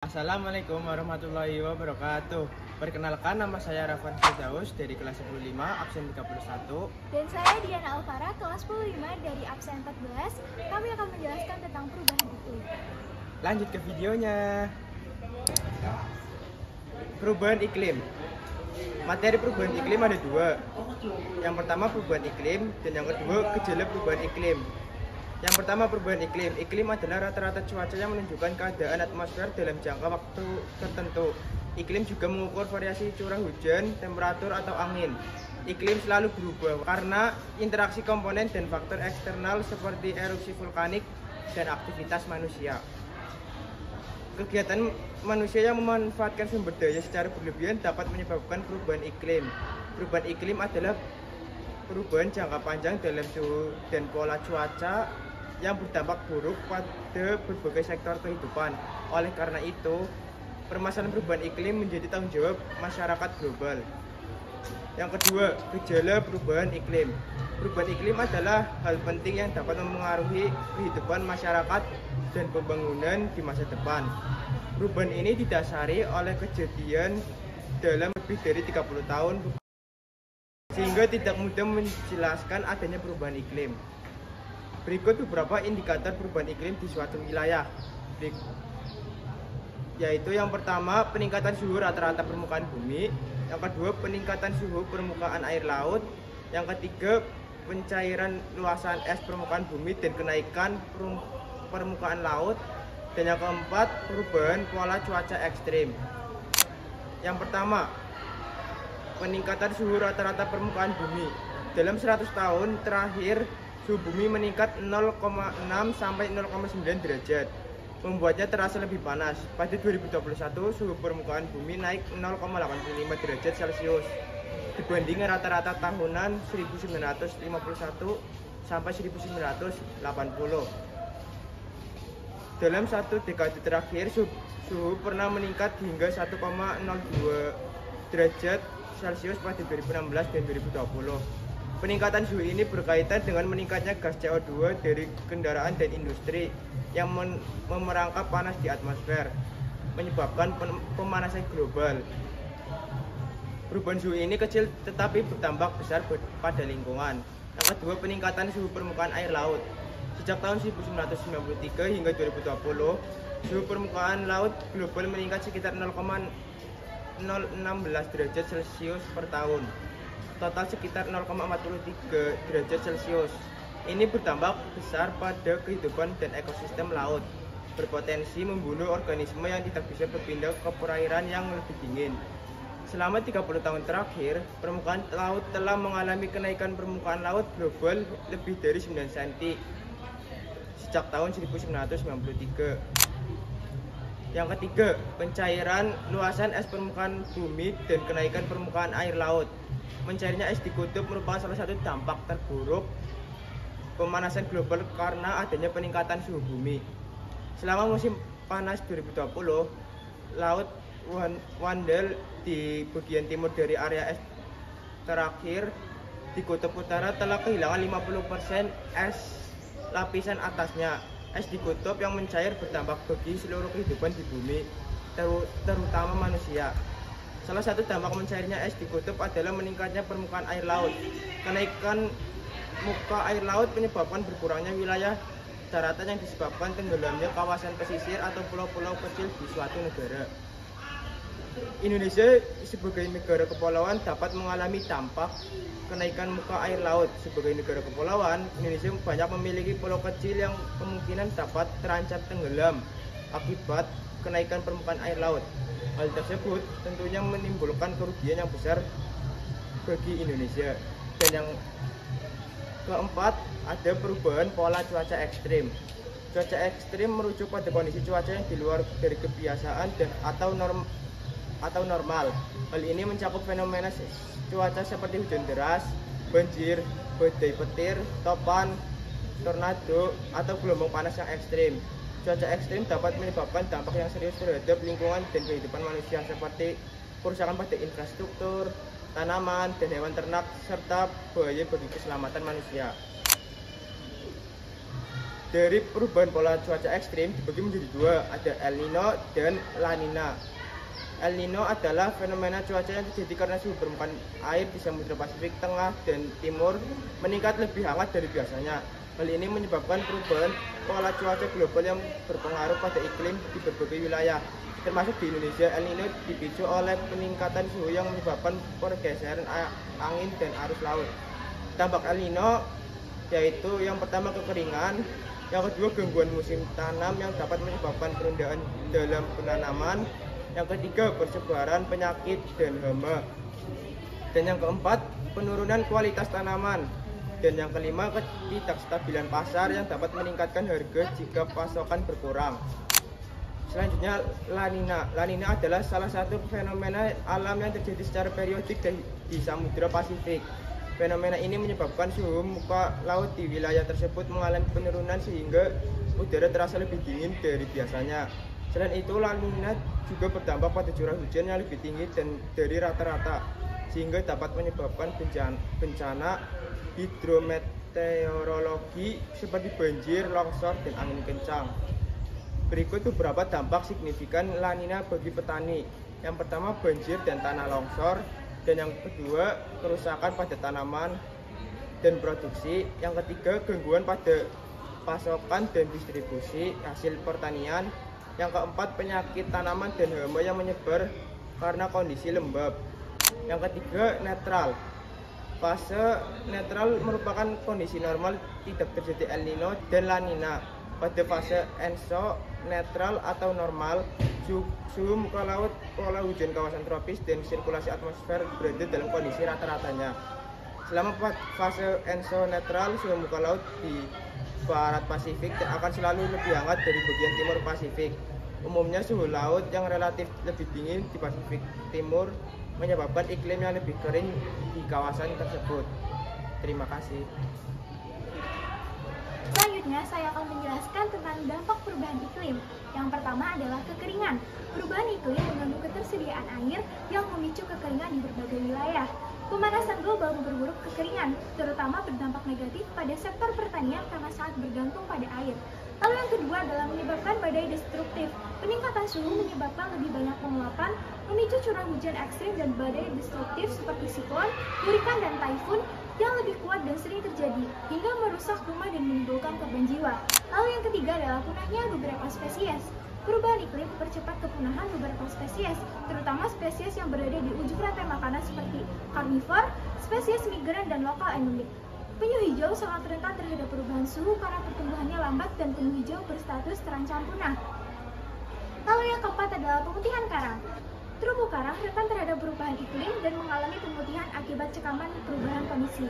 Assalamualaikum warahmatullahi wabarakatuh. Perkenalkan, nama saya Rafan Firdaus dari kelas 15 absen 31. Dan saya Diana Alvara, kelas 15 dari absen 14. Kami akan menjelaskan tentang perubahan iklim. Lanjut ke videonya. Perubahan iklim. Materi perubahan iklim ada dua. Yang pertama perubahan iklim dan yang kedua gejala perubahan iklim. Yang pertama perubahan iklim. Iklim adalah rata-rata cuaca yang menunjukkan keadaan atmosfer dalam jangka waktu tertentu. Iklim juga mengukur variasi curah hujan, temperatur atau angin. Iklim selalu berubah karena interaksi komponen dan faktor eksternal seperti erupsi vulkanik dan aktivitas manusia. Kegiatan manusia yang memanfaatkan sumber daya secara berlebihan dapat menyebabkan perubahan iklim. Perubahan iklim adalah perubahan jangka panjang dalam suhu dan pola cuaca yang berdampak buruk pada berbagai sektor kehidupan. Oleh karena itu, permasalahan perubahan iklim menjadi tanggung jawab masyarakat global. Yang kedua, gejala perubahan iklim. Perubahan iklim adalah hal penting yang dapat mempengaruhi kehidupan masyarakat dan pembangunan di masa depan. Perubahan ini didasari oleh kejadian dalam lebih dari 30 tahun, sehingga tidak mudah menjelaskan adanya perubahan iklim. Berikut beberapa indikator perubahan iklim di suatu wilayah, yaitu yang pertama peningkatan suhu rata-rata permukaan bumi, yang kedua peningkatan suhu permukaan air laut, yang ketiga pencairan luasan es permukaan bumi dan kenaikan permukaan laut, dan yang keempat perubahan pola cuaca ekstrim. Yang pertama, peningkatan suhu rata-rata permukaan bumi. Dalam 100 tahun terakhir, suhu bumi meningkat 0,6 sampai 0,9 derajat, membuatnya terasa lebih panas. Pada 2021, suhu permukaan bumi naik 0,85 derajat Celcius dibanding rata-rata tahunan 1951 sampai 1980. Dalam satu dekade terakhir, suhu pernah meningkat hingga 1,02 derajat Celcius pada 2016 dan 2020. Peningkatan suhu ini berkaitan dengan meningkatnya gas CO2 dari kendaraan dan industri yang memerangkap panas di atmosfer, menyebabkan pemanasan global. Perubahan suhu ini kecil tetapi berdampak besar pada lingkungan. Yang kedua, peningkatan suhu permukaan air laut. Sejak tahun 1993 hingga 2020, suhu permukaan laut global meningkat sekitar 0,016 derajat Celcius per tahun. Total sekitar 0,43 derajat Celcius. Ini berdampak besar pada kehidupan dan ekosistem laut, berpotensi membunuh organisme yang tidak bisa berpindah ke perairan yang lebih dingin. Selama 30 tahun terakhir, permukaan laut telah mengalami kenaikan permukaan laut global lebih dari 9 cm sejak tahun 1993. Yang ketiga, pencairan luasan es permukaan bumi dan kenaikan permukaan air laut. Mencairnya es di kutub merupakan salah satu dampak terburuk pemanasan global karena adanya peningkatan suhu bumi. Selama musim panas 2020, laut Weddell di bagian timur dari area es terakhir di kutub utara telah kehilangan 50% es lapisan atasnya. Es di kutub yang mencair berdampak bagi seluruh kehidupan di bumi, terutama manusia. Salah satu dampak mencairnya es di kutub adalah meningkatnya permukaan air laut. Kenaikan muka air laut menyebabkan berkurangnya wilayah daratan yang disebabkan tenggelamnya kawasan pesisir atau pulau-pulau kecil di suatu negara. Indonesia sebagai negara kepulauan dapat mengalami dampak kenaikan muka air laut. Sebagai negara kepulauan, Indonesia banyak memiliki pulau kecil yang kemungkinan dapat terancam tenggelam akibat kenaikan permukaan air laut. Hal tersebut tentunya menimbulkan kerugian yang besar bagi Indonesia. Dan yang keempat, ada perubahan pola cuaca ekstrim. Cuaca ekstrim merujuk pada kondisi cuaca yang di luar dari kebiasaan dan atau normal. Hal ini mencakup fenomena cuaca seperti hujan deras, banjir, badai petir, topan, tornado, atau gelombang panas yang ekstrim. Cuaca ekstrim dapat menyebabkan dampak yang serius terhadap lingkungan dan kehidupan manusia seperti kerusakan pada infrastruktur, tanaman, dan hewan ternak, serta bahaya bagi keselamatan manusia. Dari perubahan pola cuaca ekstrim dibagi menjadi dua, ada El Nino dan La Nina. El Nino adalah fenomena cuaca yang terjadi karena suhu permukaan air di Samudra Pasifik Tengah dan Timur meningkat lebih hangat dari biasanya. Hal ini menyebabkan perubahan pola cuaca global yang berpengaruh pada iklim di berbagai wilayah, termasuk di Indonesia. El Nino dipicu oleh peningkatan suhu yang menyebabkan pergeseran angin dan arus laut. Dampak El Nino yaitu yang pertama kekeringan, yang kedua gangguan musim tanam yang dapat menyebabkan penundaan dalam penanaman, yang ketiga persebaran penyakit dan hama, dan yang keempat penurunan kualitas tanaman, dan yang kelima ketidakstabilan pasar yang dapat meningkatkan harga jika pasokan berkurang. Selanjutnya La Nina. La Nina adalah salah satu fenomena alam yang terjadi secara periodik di Samudra Pasifik. Fenomena ini menyebabkan suhu muka laut di wilayah tersebut mengalami penurunan sehingga udara terasa lebih dingin dari biasanya. Selain itu, La Nina juga berdampak pada curah hujan yang lebih tinggi dari rata-rata, sehingga dapat menyebabkan bencana hidrometeorologi seperti banjir, longsor, dan angin kencang. Berikut beberapa dampak signifikan La Nina bagi petani. Yang pertama, banjir dan tanah longsor. Dan yang kedua, kerusakan pada tanaman dan produksi. Yang ketiga, gangguan pada pasokan dan distribusi hasil pertanian. Yang keempat, penyakit tanaman dan hama yang menyebar karena kondisi lembab. Yang ketiga, netral. Fase netral merupakan kondisi normal, tidak terjadi El Nino dan La Nina. Pada fase ENSO netral atau normal, suhu muka laut, pola hujan kawasan tropis, dan sirkulasi atmosfer berada dalam kondisi rata-ratanya. Selama fase ENSO netral, suhu muka laut di barat Pasifik akan selalu lebih hangat dari bagian timur Pasifik. Umumnya suhu laut yang relatif lebih dingin di Pasifik Timur menyebabkan iklim yang lebih kering di kawasan tersebut. Terima kasih. Selanjutnya, saya akan menjelaskan tentang dampak perubahan iklim. Yang pertama adalah kekeringan. Perubahan iklim mengganggu ketersediaan air yang memicu kekeringan di berbagai wilayah. Pemanasan global memperburuk kekeringan, terutama berdampak negatif pada sektor pertanian karena sangat bergantung pada air. Lalu yang kedua adalah menyebabkan badai destruktif. Peningkatan suhu menyebabkan lebih banyak penguapan, memicu curah hujan ekstrim dan badai destruktif seperti siklon, hurikan, dan taifun yang lebih kuat dan sering terjadi, hingga merusak rumah dan menimbulkan korban jiwa. Lalu yang ketiga adalah punahnya beberapa spesies. Perubahan iklim mempercepat kepunahan beberapa spesies, terutama spesies yang berada di ujung rantai makanan seperti karnivor, spesies migran, dan lokal endemik. Penyu hijau sangat rentan terhadap perubahan suhu karena pertumbuhannya lambat dan penyu hijau berstatus terancam punah. Lalu yang keempat adalah pemutihan karang. Terumbu karang rentan terhadap perubahan iklim dan mengalami pemutihan akibat cekaman perubahan kondisi.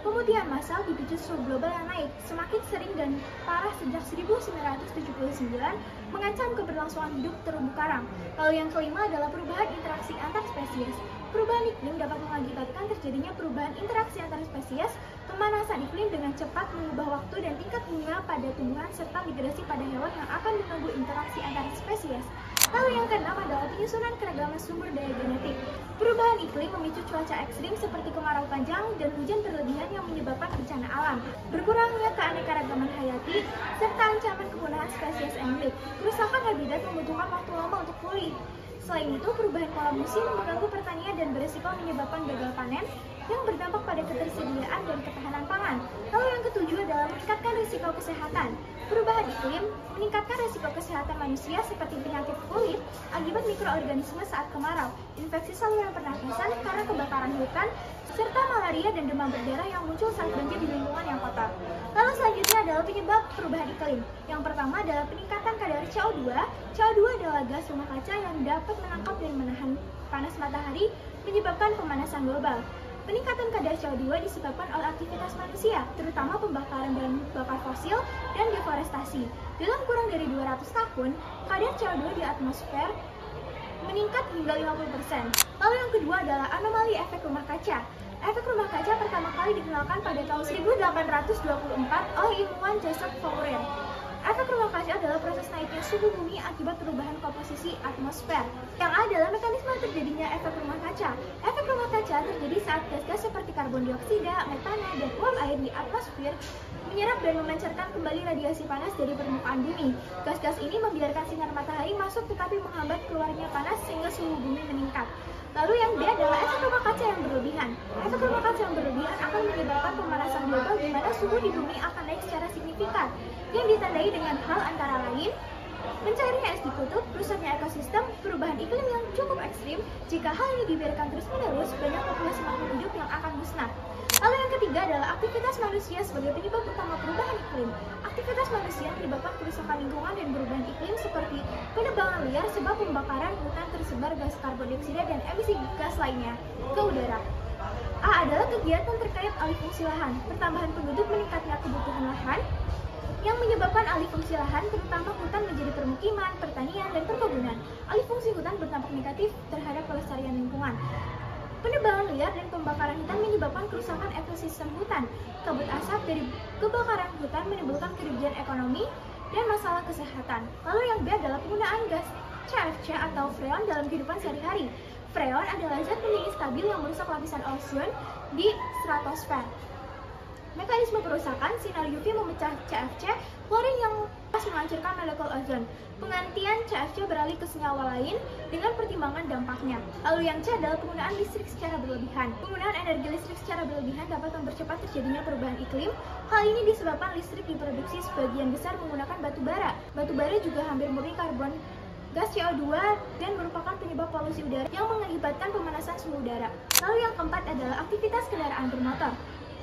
Pemutihan massal dipicu suhu global yang naik, semakin sering dan parah sejak 1979, mengancam keberlangsungan hidup terumbu karang. Lalu yang kelima adalah perubahan interaksi antar spesies. Perubahan iklim dapat mengakibatkan terjadinya perubahan interaksi antar spesies, pemanasan iklim dengan cepat mengubah waktu dan tingkat bunga pada tumbuhan, serta migrasi pada hewan yang akan mengganggu interaksi antar spesies. Lalu yang keenam adalah penyusunan keragaman sumber daya genetik. Perubahan iklim memicu cuaca ekstrim seperti kemarau panjang dan hujan berlebihan yang menyebabkan bencana alam, berkurangnya keanekaragaman hayati, serta ancaman kepunahan spesies endemik. Kerusakan habitat membutuhkan waktu lama untuk pulih. Selain itu, perubahan pola musim mengganggu pertanian dan beresiko menyebabkan gagal panen yang berdampak pada ketersediaan dan ketahanan pangan. Lalu yang ketujuh adalah meningkatkan risiko kesehatan. Perubahan iklim meningkatkan risiko kesehatan manusia seperti penyakit kulit akibat mikroorganisme saat kemarau, infeksi saluran pernafasan karena kebakaran hutan, serta malaria dan demam berdarah yang muncul saat banjir di lingkungan yang kotor. Lalu selanjutnya adalah penyebab perubahan iklim. Yang pertama adalah peningkatan kadar CO2. CO2 adalah gas rumah kaca yang dapat menangkap dan menahan panas matahari, menyebabkan pemanasan global. Peningkatan kadar CO2 disebabkan oleh aktivitas manusia, terutama pembakaran bahan bakar fosil dan deforestasi. Dalam kurang dari 200 tahun, kadar CO2 di atmosfer meningkat hingga 50%. Lalu yang kedua adalah anomali efek rumah kaca. Efek rumah kaca pertama kali dikenalkan pada tahun 1824 oleh ilmuwan Joseph Fourier. Efek rumah kaca adalah proses naiknya suhu bumi akibat perubahan komposisi atmosfer. Yang A adalah mekanisme terjadinya efek rumah kaca. Efek rumah kaca terjadi saat gas-gas seperti karbon dioksida, metana, dan uap air di atmosfer menyerap dan memancarkan kembali radiasi panas dari permukaan bumi. Gas-gas ini membiarkan sinar matahari masuk tetapi menghambat keluarnya panas sehingga suhu bumi meningkat. Lalu yang B adalah efek rumah kaca yang berlebihan. Efek rumah kaca yang berlebihan akan menyebabkan pemanasan global di mana suhu di bumi akan naik secara signifikan, yang ditandai dengan hal antara lain mencairnya es di kutub, rusaknya ekosistem, perubahan iklim yang cukup ekstrim. Jika hal ini dibiarkan terus-menerus, banyak populasi makhluk hidup yang akan musnah. Lalu yang ketiga adalah aktivitas manusia sebagai penyebab utama perubahan iklim. Aktivitas manusia menyebabkan kerusakan lingkungan dan perubahan iklim seperti penebangan liar sebab pembakaran hutan tersebar gas karbon dioksida dan emisi gas lainnya ke udara. A adalah kegiatan terkait alih fungsi lahan. Pertambahan penduduk meningkatnya kebutuhan lahan yang menyebabkan alih fungsi lahan, terutama hutan menjadi permukiman, pertanian, dan perkebunan. Alih fungsi hutan berdampak negatif terhadap kelestarian lingkungan. Penebangan liar dan pembakaran hutan menyebabkan kerusakan ekosistem hutan. Kabut asap dari kebakaran hutan menimbulkan kerugian ekonomi dan masalah kesehatan. Lalu yang B adalah penggunaan gas CFC atau freon dalam kehidupan sehari-hari. Freon adalah zat pendingin stabil yang merusak lapisan ozon di stratosfer. Mekanisme perusakan, sinar UV memecah CFC, klorin yang menghancurkan molekul ozon. Penggantian CFC beralih ke senyawa lain dengan pertimbangan dampaknya. Lalu yang C adalah penggunaan listrik secara berlebihan. Penggunaan energi listrik secara berlebihan dapat mempercepat terjadinya perubahan iklim. Hal ini disebabkan listrik diproduksi sebagian besar menggunakan batu bara. Batu bara juga hampir murni karbon gas CO2 dan merupakan penyebab polusi udara yang mengakibatkan pemanasan suhu udara. Lalu yang keempat adalah aktivitas kendaraan bermotor.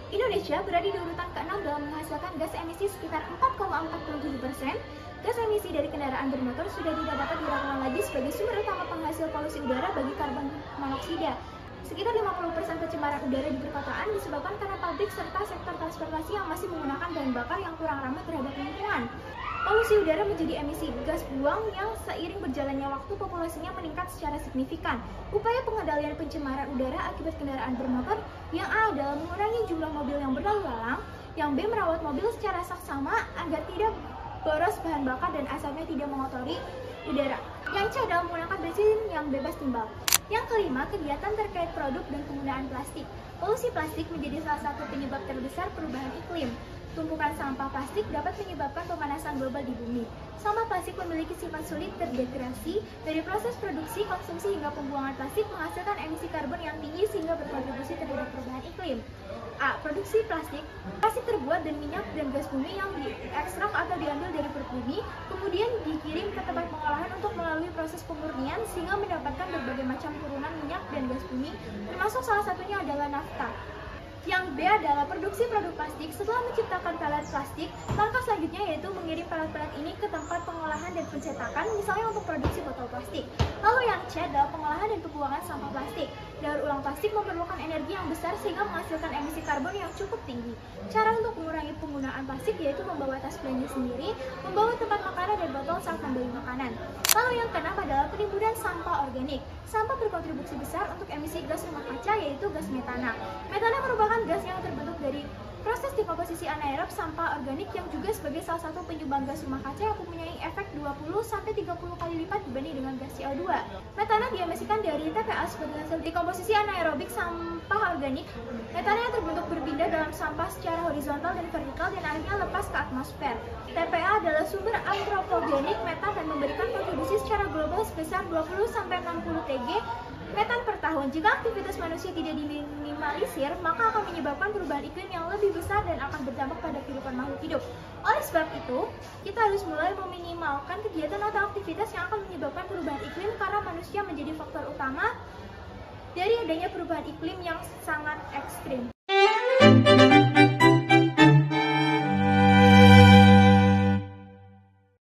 Indonesia berada di urutan ke-6 dalam menghasilkan gas emisi sekitar 4,47%. Gas emisi dari kendaraan bermotor sudah tidak dapat diragukan lagi sebagai sumber utama penghasil polusi udara bagi karbon monoksida. Sekitar 50% pencemaran udara di perkotaan disebabkan karena pabrik serta sektor transportasi yang masih menggunakan bahan bakar yang kurang ramah terhadap lingkungan. Polusi udara menjadi emisi gas buang yang seiring berjalannya waktu populasinya meningkat secara signifikan. Upaya pengendalian pencemaran udara akibat kendaraan bermotor, yang A adalah mengurangi jumlah mobil yang berlalu lalang, yang B merawat mobil secara saksama agar tidak boros bahan bakar dan asapnya tidak mengotori udara. Yang C adalah menggunakan bensin yang bebas timbal. Yang kelima, kegiatan terkait produk dan penggunaan plastik. Polusi plastik menjadi salah satu penyebab terbesar perubahan iklim. Tumpukan sampah plastik dapat menyebabkan pemanasan global di bumi. Sampah plastik memiliki sifat sulit terdegradasi. Dari proses produksi, konsumsi hingga pembuangan plastik menghasilkan emisi karbon yang tinggi sehingga berkontribusi terhadap perubahan iklim. A. Produksi plastik. Plastik terbuat dari minyak dan gas bumi yang diekstrak atau diambil dari perut bumi, kemudian dikirim ke tempat pengolahan untuk melalui proses pemurnian sehingga mendapatkan berbagai macam turunan minyak dan gas bumi, termasuk salah satunya adalah nafta. Yang B adalah produksi produk plastik. Setelah menciptakan pelet plastik, langkah selanjutnya yaitu mengirim pelet-pelet ini ke tempat pengolahan dan pencetakan, misalnya untuk produksi botol plastik. Lalu yang C adalah pengolahan dan pembuangan sampah plastik. Daur ulang plastik memerlukan energi yang besar sehingga menghasilkan emisi karbon yang cukup tinggi. Cara untuk mengurangi penggunaan plastik yaitu membawa tas belanja sendiri, membawa tempat makanan dan botol saat membeli makanan. Lalu yang keenam adalah penimbunan sampah organik. Sampah berkontribusi besar untuk emisi gas rumah kaca yaitu gas metana. Metana merupakan gas yang terbentuk dari proses dekomposisi anaerob sampah organik yang juga sebagai salah satu penyumbang gas rumah kaca yang mempunyai efek 20-30 kali lipat dibanding dengan gas CO2. Metana diemisikan dari TPA sebagai hasil dekomposisi anaerobik sampah organik. Metana yang terbentuk berpindah dalam sampah secara horizontal dan vertikal dan akhirnya lepas ke atmosfer. TPA adalah sumber antropogenik metan dan memberikan kontribusi secara global sebesar 20-60 Tg metan per tahun. Jika aktivitas manusia tidak diminimalisir, maka akan menyebabkan perubahan iklim yang lebih besar dan akan berdampak pada kehidupan makhluk hidup. Oleh sebab itu, kita harus mulai meminimalkan kegiatan atau aktivitas yang akan menyebabkan perubahan iklim karena manusia menjadi faktor utama dari adanya perubahan iklim yang sangat ekstrim.